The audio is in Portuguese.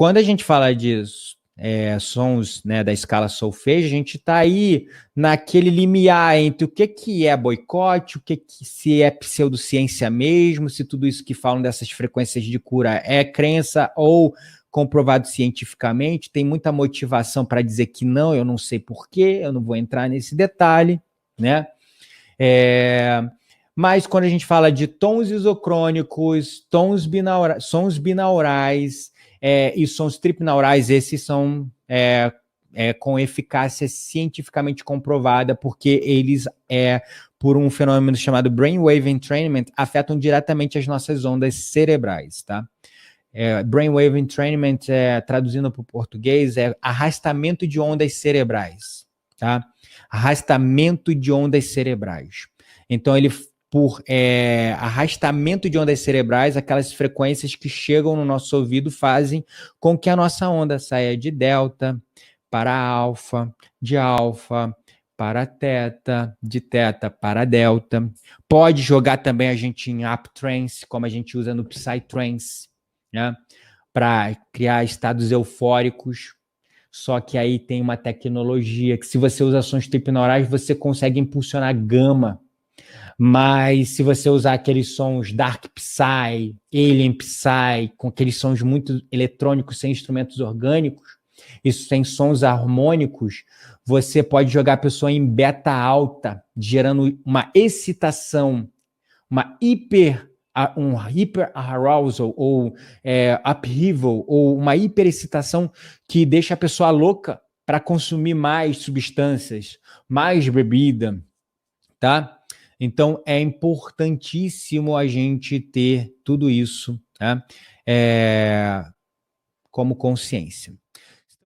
quando a gente fala de sons, né, da escala solfejo, a gente está aí naquele limiar entre o que é boicote, se é pseudociência mesmo, se tudo isso que falam dessas frequências de cura é crença ou comprovado cientificamente. Tem muita motivação para dizer que não, eu não sei porquê, eu não vou entrar nesse detalhe, né? Mas quando a gente fala de tons isocrônicos, sons binaurais e sons tripnaurais, esses são com eficácia cientificamente comprovada, porque eles, por um fenômeno chamado brainwave entrainment, afetam diretamente as nossas ondas cerebrais, tá? Brainwave entrainment, traduzindo para o português, é arrastamento de ondas cerebrais, tá? Arrastamento de ondas cerebrais. Então, ele, por arrastamento de ondas cerebrais, aquelas frequências que chegam no nosso ouvido fazem com que a nossa onda saia de delta para alfa, de alfa para teta, de teta para delta. Pode jogar também a gente em uptrance, como a gente usa no psytrance, né? Para criar estados eufóricos. Só que aí tem uma tecnologia que, se você usa sons tripnaurais, você consegue impulsionar gama. Mas se você usar aqueles sons dark psy, alien psy, com aqueles sons muito eletrônicos, sem instrumentos orgânicos, isso sem sons harmônicos, você pode jogar a pessoa em beta alta, gerando uma excitação, um hyper arousal, ou upheaval, ou uma hiperexcitação que deixa a pessoa louca para consumir mais substâncias, mais bebida, tá? Então, é importantíssimo a gente ter tudo isso, tá? Como consciência.